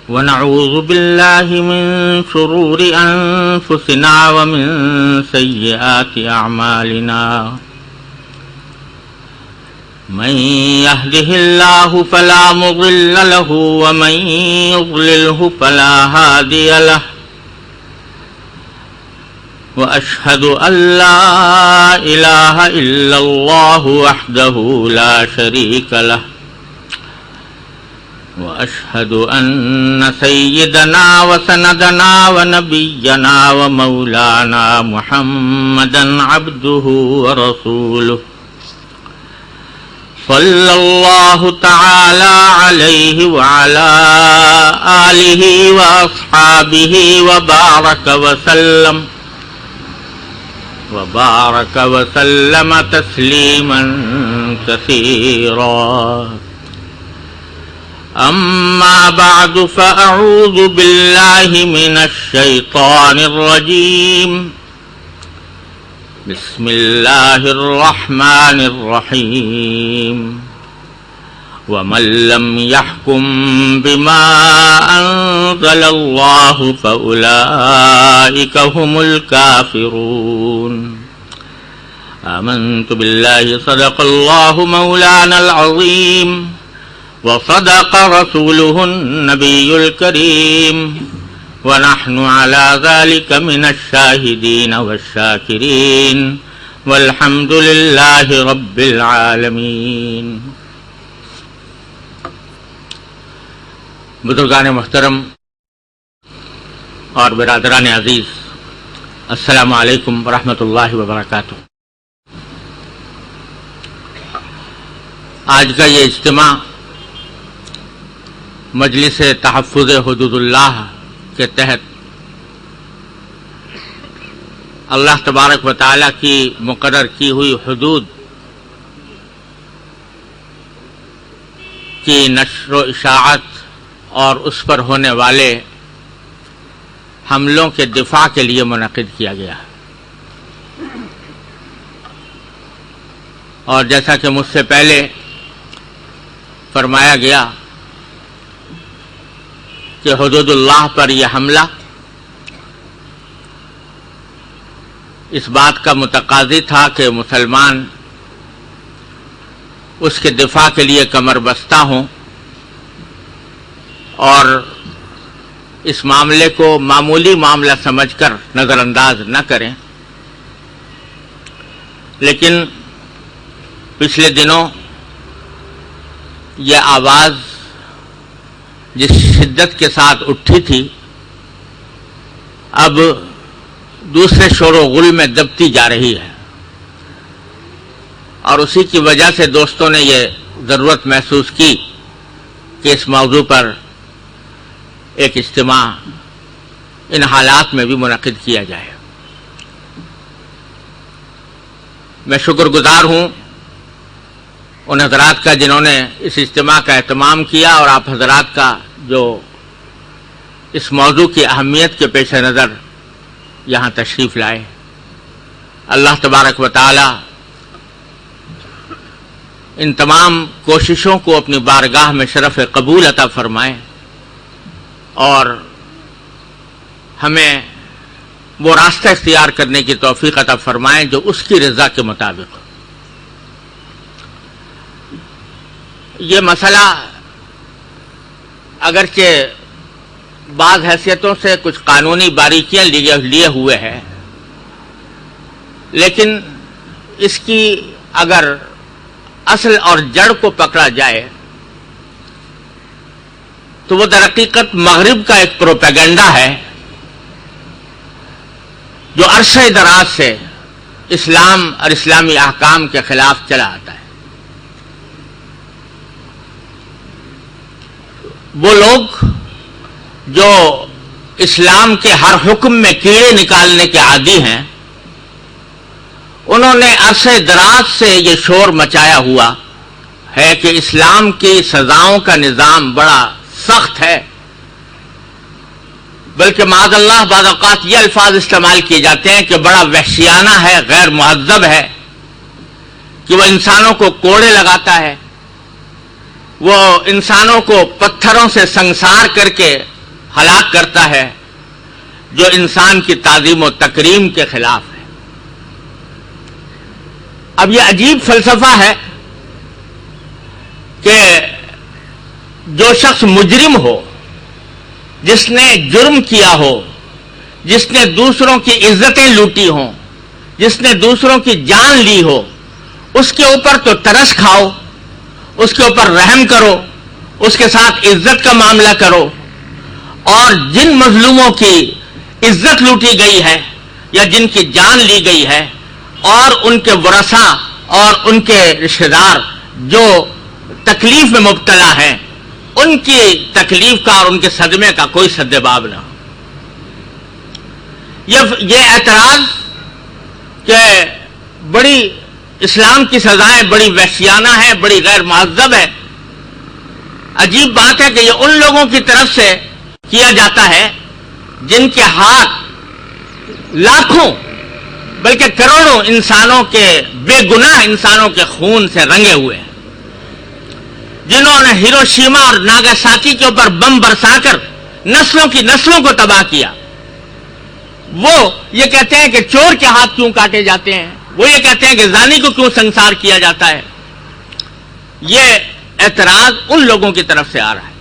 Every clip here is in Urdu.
ونعوذ بالله من شرور أنفسنا ومن سيئات أعمالنا من يهده الله فلا مضل له ومن يضلله فلا هادي له وأشهد أن لا إله إلا الله وحده لا شريك له وأشهد أن سيدنا وسندنا ونبينا ومولانا محمدا عبده ورسوله صلى الله تعالى عليه وعلى آله وأصحابه وبارك وسلم تسليما كثيرا. أما بعد فأعوذ بالله من الشيطان الرجيم. بسم الله الرحمن الرحيم. ومن لم يحكم بما أنزل الله فأولئك هم الكافرون. آمنت بالله صدق الله مولانا العظيم وصدق رسوله النبي الكريم ونحن على ذلك من الشاهدين والشاكرين والحمد لله رب العالمين. بزرگان محترم اور برادران عزیز، السلام علیکم ورحمۃ اللہ وبرکاتہ. آج کا یہ اجتماع مجلس تحفظ حدود اللہ کے تحت اللہ تبارک و تعالیٰ کی مقرر کی ہوئی حدود کی نشر و اشاعت اور اس پر ہونے والے حملوں کے دفاع کے لیے منعقد کیا گیا. اور جیسا کہ مجھ سے پہلے فرمایا گیا کہ حدود اللہ پر یہ حملہ اس بات کا متقاضی تھا کہ مسلمان اس کے دفاع کے لیے کمر بستہ ہوں اور اس معاملے کو معمولی معاملہ سمجھ کر نظر انداز نہ کریں. لیکن پچھلے دنوں یہ آواز جس شدت کے ساتھ اٹھی تھی اب دوسرے شور و غل میں دبتی جا رہی ہے، اور اسی کی وجہ سے دوستوں نے یہ ضرورت محسوس کی کہ اس موضوع پر ایک اجتماع ان حالات میں بھی منعقد کیا جائے. میں شکر گزار ہوں ان حضرات کا جنہوں نے اس اجتماع کا اہتمام کیا اور آپ حضرات کا جو اس موضوع کی اہمیت کے پیش نظر یہاں تشریف لائے. اللہ تبارک و تعالی ان تمام کوششوں کو اپنی بارگاہ میں شرف قبول عطا فرمائے اور ہمیں وہ راستہ اختیار کرنے کی توفیق عطا فرمائیں جو اس کی رضا کے مطابق. یہ مسئلہ اگرچہ بعض حیثیتوں سے کچھ قانونی باریکیاں لیے ہوئے ہے، لیکن اس کی اگر اصل اور جڑ کو پکڑا جائے تو وہ در حقیقت مغرب کا ایک پروپیگنڈا ہے جو عرصہ دراز سے اسلام اور اسلامی احکام کے خلاف چلا آتا ہے. وہ لوگ جو اسلام کے ہر حکم میں کیڑے نکالنے کے عادی ہیں، انہوں نے عرصہ دراز سے یہ شور مچایا ہوا ہے کہ اسلام کی سزاؤں کا نظام بڑا سخت ہے، بلکہ معاذ اللہ بعض اوقات یہ الفاظ استعمال کیے جاتے ہیں کہ بڑا وحشیانہ ہے، غیر مہذب ہے، کہ وہ انسانوں کو کوڑے لگاتا ہے، وہ انسانوں کو پتھروں سے سنسار کر کے ہلاک کرتا ہے جو انسان کی تعظیم و تکریم کے خلاف ہے۔ اب یہ عجیب فلسفہ ہے کہ جو شخص مجرم ہو، جس نے جرم کیا ہو، جس نے دوسروں کی عزتیں لوٹی ہوں، جس نے دوسروں کی جان لی ہو، اس کے اوپر تو ترس کھاؤ، اس کے اوپر رحم کرو، اس کے ساتھ عزت کا معاملہ کرو، اور جن مظلوموں کی عزت لوٹی گئی ہے یا جن کی جان لی گئی ہے اور ان کے ورثاء اور ان کے رشتہ دار جو تکلیف میں مبتلا ہیں، ان کی تکلیف کا اور ان کے صدمے کا کوئی سدباب نہ ہو۔ یہ اعتراض کہ بڑی اسلام کی سزائیں بڑی وحشیانہ ہیں، بڑی غیر مہذب ہے، عجیب بات ہے کہ یہ ان لوگوں کی طرف سے کیا جاتا ہے جن کے ہاتھ لاکھوں بلکہ کروڑوں انسانوں کے، بے گناہ انسانوں کے خون سے رنگے ہوئے ہیں، جنہوں نے ہیروشیما اور ناگاساکی کے اوپر بم برسا کر نسلوں کی نسلوں کو تباہ کیا۔ وہ یہ کہتے ہیں کہ چور کے ہاتھ کیوں کاٹے جاتے ہیں، وہ یہ کہتے ہیں کہ زانی کو کیوں سنسار کیا جاتا ہے۔ یہ اعتراض ان لوگوں کی طرف سے آ رہا ہے،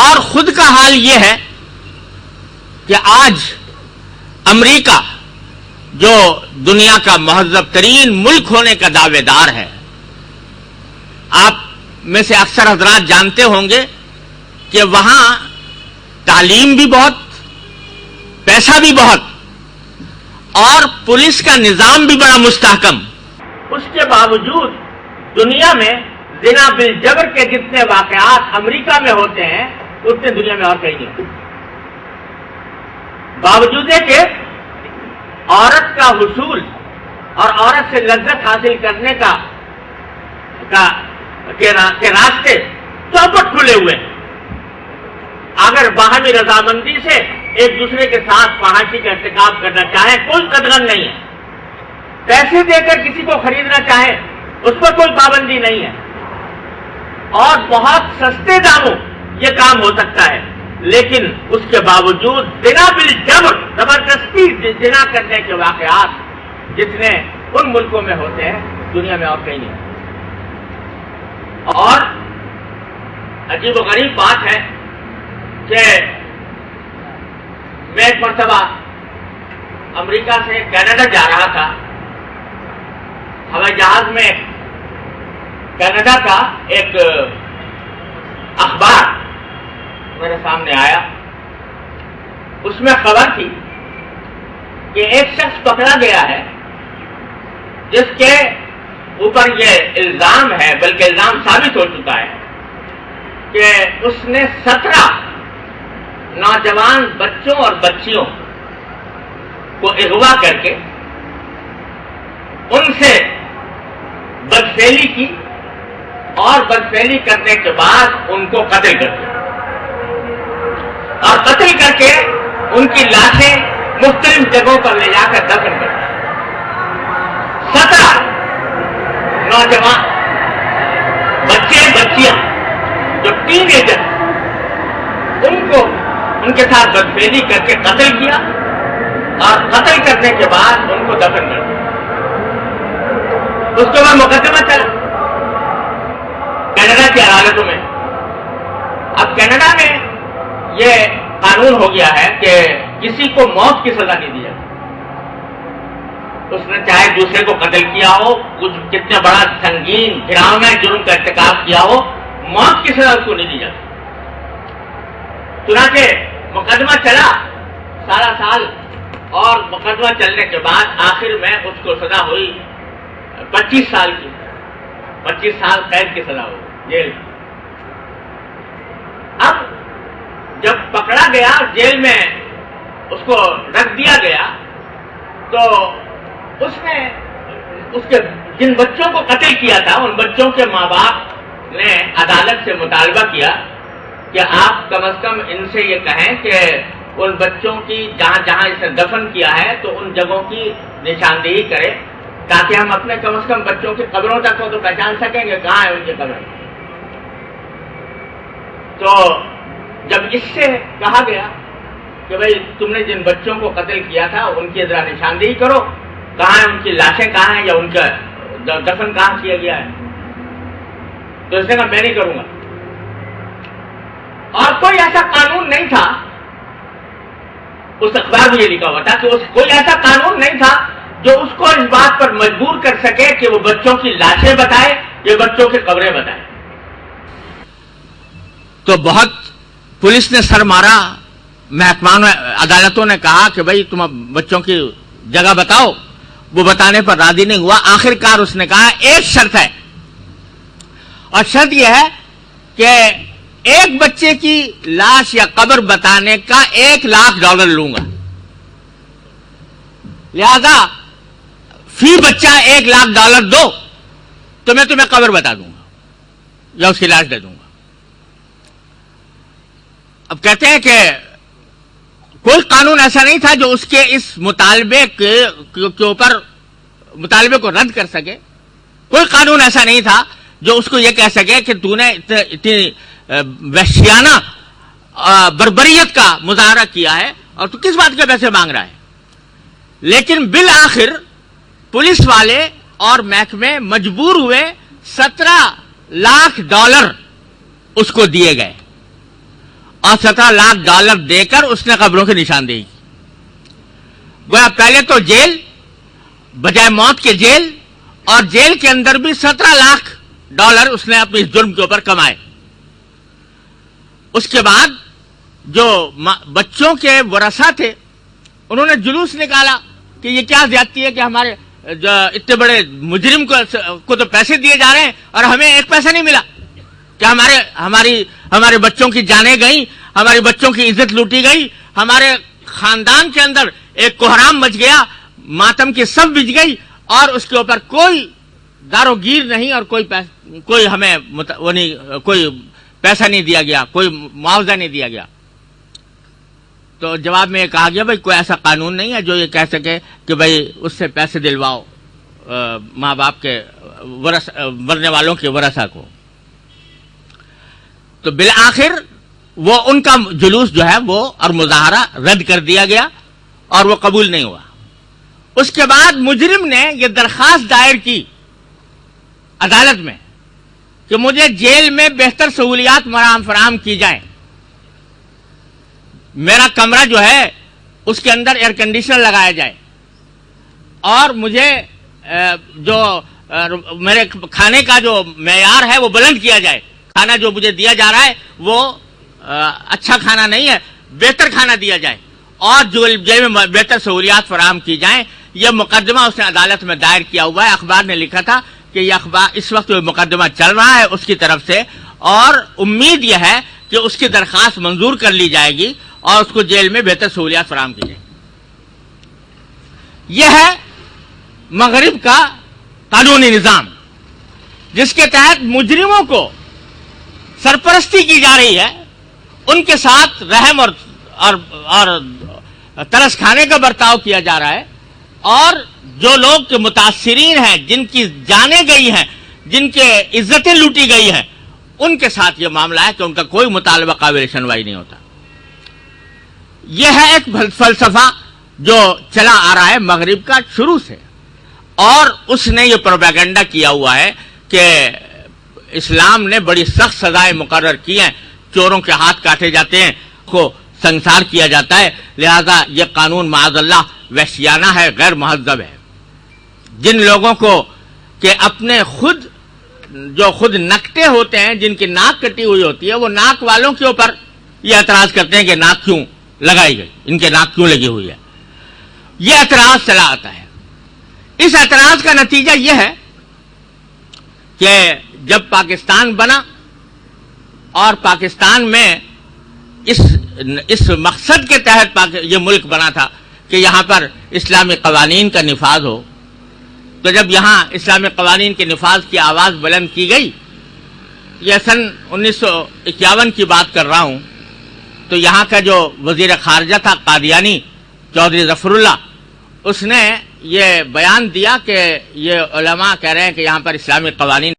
اور خود کا حال یہ ہے کہ آج امریکہ جو دنیا کا مہذب ترین ملک ہونے کا دعوے دار ہے، آپ میں سے اکثر حضرات جانتے ہوں گے کہ وہاں تعلیم بھی بہت، پیسہ بھی بہت، اور پولیس کا نظام بھی بڑا مستحکم۔ اس کے باوجود دنیا میں زنا بالجبر کے جتنے واقعات امریکہ میں ہوتے ہیں اتنے دنیا میں اور کہیں نہیں ہوتے، باوجود ہے کہ عورت کا حصول اور عورت سے لذت حاصل کرنے کے راستے چوپٹ کھلے ہوئے ہیں۔ اگر باہمی رضامندی سے ایک دوسرے کے ساتھ فحاشی کا ارتکاب کرنا چاہیں کوئی قدغن نہیں ہے، پیسے دے کر کسی کو خریدنا چاہیں اس پر کوئی پابندی نہیں ہے، اور بہت سستے داموں یہ کام ہو سکتا ہے، لیکن اس کے باوجود زنا بالجبر، زبردستی زنا کرنے کے واقعات جتنے ان ملکوں میں ہوتے ہیں دنیا میں اور کہیں نہیں۔ اور عجیب و غریب بات ہے کہ میں ایک مرتبہ امریکہ سے کینیڈا جا رہا تھا، ہوائی جہاز میں کینیڈا کا ایک اخبار میرے سامنے آیا، اس میں خبر تھی کہ ایک شخص پکڑا گیا ہے جس کے اوپر یہ الزام ہے، بلکہ الزام ثابت ہو چکا ہے کہ اس نے 17 نوجوان بچوں اور بچیوں کو اغوا کر کے ان سے بدفعلی کی، اور بدفعلی کرنے کے بعد ان کو قتل کر دیا، اور قتل کر کے ان کی لاشیں مختلف جگہوں پر لے جا کر دفن کر دی۔ 17 نوجوان بچے بچیاں جو ٹین ایجر ان کو ان کے ساتھ بدفعلی کر کے قتل کیا، اور قتل کرنے کے بعد ان کو دفن کر دیا۔ اس کے بعد مقدمہ چلا کینیڈا کی عدالتوں میں۔ اب کینیڈا میں یہ قانون ہو گیا ہے کہ کسی کو موت کی سزا نہیں دی جاتی، اس نے چاہے دوسرے کو قتل کیا ہو، کچھ کتنا بڑا سنگین گراؤنڈ جرم کا ارتکاب کیا ہو، موت کی سزا اس کو نہیں دی جاتی۔ چنانچہ مقدمہ چلا سارا سال، اور مقدمہ چلنے کے بعد آخر میں اس کو سزا ہوئی 25 سال کی، 25 سال قید کی سزا ہوئی جیل۔ اب جب پکڑا گیا جیل میں اس کو رکھ دیا گیا، تو اس نے اس کے جن بچوں کو قتل کیا تھا ان بچوں کے ماں باپ نے عدالت سے مطالبہ کیا کہ آپ کم از کم ان سے یہ کہیں کہ ان بچوں کی جہاں جہاں اسے دفن کیا ہے تو ان جگہوں کی نشاندہی کرے، تاکہ ہم اپنے کم از کم بچوں کی قبروں تک تو پہچان سکیں گے کہاں ہے ان کی قبر۔ تو جب اس سے کہا گیا کہ بھائی تم نے جن بچوں کو قتل کیا تھا ان کی ذرا نشاندہی کرو، کہاں ہیں ان کی لاشیں، کہاں ہیں، یا ان کا دفن کہاں کیا گیا ہے، تو اس نے کہا میں نہیں کروں گا. اور کوئی ایسا قانون نہیں تھا، اس اخبار میں یہ لکھا ہوا تھا کہ کوئی ایسا قانون نہیں تھا جو اس کو اس بات پر مجبور کر سکے کہ وہ بچوں کی لاشیں بتائے یا بچوں کی قبریں بتائے. تو بہت پولیس نے سر مارا، محکمان عدالتوں نے کہا کہ بھائی تم اب بچوں کی جگہ بتاؤ، وہ بتانے پر راضی نہیں ہوا. آخر کار اس نے کہا ایک شرط ہے، اور شرط یہ ہے کہ ایک بچے کی لاش یا قبر بتانے کا $1,00,000 لوں گا، لہذا فی بچہ $1,00,000 دو تو میں تمہیں قبر بتا دوں گا یا اس کی لاش دے دوں گا. اب کہتے ہیں کہ کوئی قانون ایسا نہیں تھا جو اس کے اس مطالبے کے اوپر مطالبے کو رد کر سکے. کوئی قانون ایسا نہیں تھا جو اس کو یہ کہہ سکے کہ تو نے اتنی وحشیانہ بربریت کا مظاہرہ کیا ہے اور تو کس بات کے پیسے مانگ رہا ہے. لیکن بالآخر پولیس والے اور محکمے مجبور ہوئے $17,00,000 اس کو دیے گئے، اور $17,00,000 دے کر اس نے قبروں کی نشاندہی کی. گویا پہلے تو جیل بجائے موت کے جیل، اور جیل کے اندر بھی $17,00,000 اس نے اپنے جرم کے اوپر کمائے. اس کے بعد جو بچوں کے ورثاء تھے انہوں نے جلوس نکالا کہ یہ کیا زیادتی ہے کہ ہمارے اتنے بڑے مجرم کو تو پیسے دیے جا رہے ہیں اور ہمیں ایک پیسہ نہیں ملا، کہ ہمارے بچوں کی جانیں گئیں، ہمارے بچوں کی عزت لوٹی گئی، ہمارے خاندان کے اندر ایک کوہرام مچ گیا، ماتم کی سب بچ گئی، اور اس کے اوپر کوئی دارو گیر نہیں اور کوئی ہمیں کوئی پیسہ نہیں دیا گیا، کوئی معاوضہ نہیں دیا گیا. تو جواب میں یہ کہا گیا بھائی کوئی ایسا قانون نہیں ہے جو یہ کہہ سکے کہ بھائی اس سے پیسے دلواؤ ماں باپ کے مرنے والوں کے ورثہ کو. تو بالآخر وہ ان کا جلوس جو ہے وہ اور مظاہرہ رد کر دیا گیا اور وہ قبول نہیں ہوا. اس کے بعد مجرم نے یہ درخواست دائر کی عدالت میں کہ مجھے جیل میں بہتر سہولیات فراہم کی جائیں، میرا کمرہ جو ہے اس کے اندر ایئر کنڈیشنر لگایا جائے، اور مجھے جو میرے کھانے کا جو معیار ہے وہ بلند کیا جائے. کھانا جو مجھے دیا جا رہا ہے وہ اچھا کھانا نہیں ہے، بہتر کھانا دیا جائے، اور جیل میں بہتر سہولیات فراہم کی جائیں. یہ مقدمہ اس نے عدالت میں دائر کیا ہوا ہے. اخبار نے لکھا تھا کہ یہ اخبار اس وقت مقدمہ چل رہا ہے اس کی طرف سے، اور امید یہ ہے کہ اس کی درخواست منظور کر لی جائے گی اور اس کو جیل میں بہتر سہولیات فراہم کی جائیں. یہ ہے مغرب کا قانونی نظام جس کے تحت مجرموں کو سرپرستی کی جا رہی ہے، ان کے ساتھ رحم اور ترس کھانے کا برتاؤ کیا جا رہا ہے، اور جو لوگ متاثرین ہیں، جن کی جانیں گئی ہیں، جن کے عزتیں لوٹی گئی ہیں، ان کے ساتھ یہ معاملہ ہے کہ ان کا کوئی مطالبہ قابل سنوائی نہیں ہوتا. یہ ہے ایک فلسفہ جو چلا آ رہا ہے مغرب کا شروع سے، اور اس نے یہ پروپیگنڈا کیا ہوا ہے کہ اسلام نے بڑی سخت سزائیں مقرر کی ہیں، چوروں کے ہاتھ کاٹے جاتے ہیں، کو سنسار کیا جاتا ہے، لہذا یہ قانون معاذ اللہ وحشیانہ ہے، غیر مہذب ہے. جن لوگوں کو کہ اپنے خود نکتے ہوتے ہیں، جن کی ناک کٹی ہوئی ہوتی ہے، وہ ناک والوں کے اوپر یہ اعتراض کرتے ہیں کہ ناک کیوں لگائی گئی، ان کے ناک کیوں لگی ہوئی ہے. یہ اعتراض چلا آتا ہے. اس اعتراض کا نتیجہ یہ ہے کہ جب پاکستان بنا اور پاکستان میں اس مقصد کے تحت یہ ملک بنا تھا کہ یہاں پر اسلامی قوانین کا نفاذ ہو، تو جب یہاں اسلامی قوانین کے نفاذ کی آواز بلند کی گئی، یہ سن 1951 کی بات کر رہا ہوں، تو یہاں کا جو وزیر خارجہ تھا قادیانی چودھری ظفر اللہ، اس نے یہ بیان دیا کہ یہ علماء کہہ رہے ہیں کہ یہاں پر اسلامی قوانین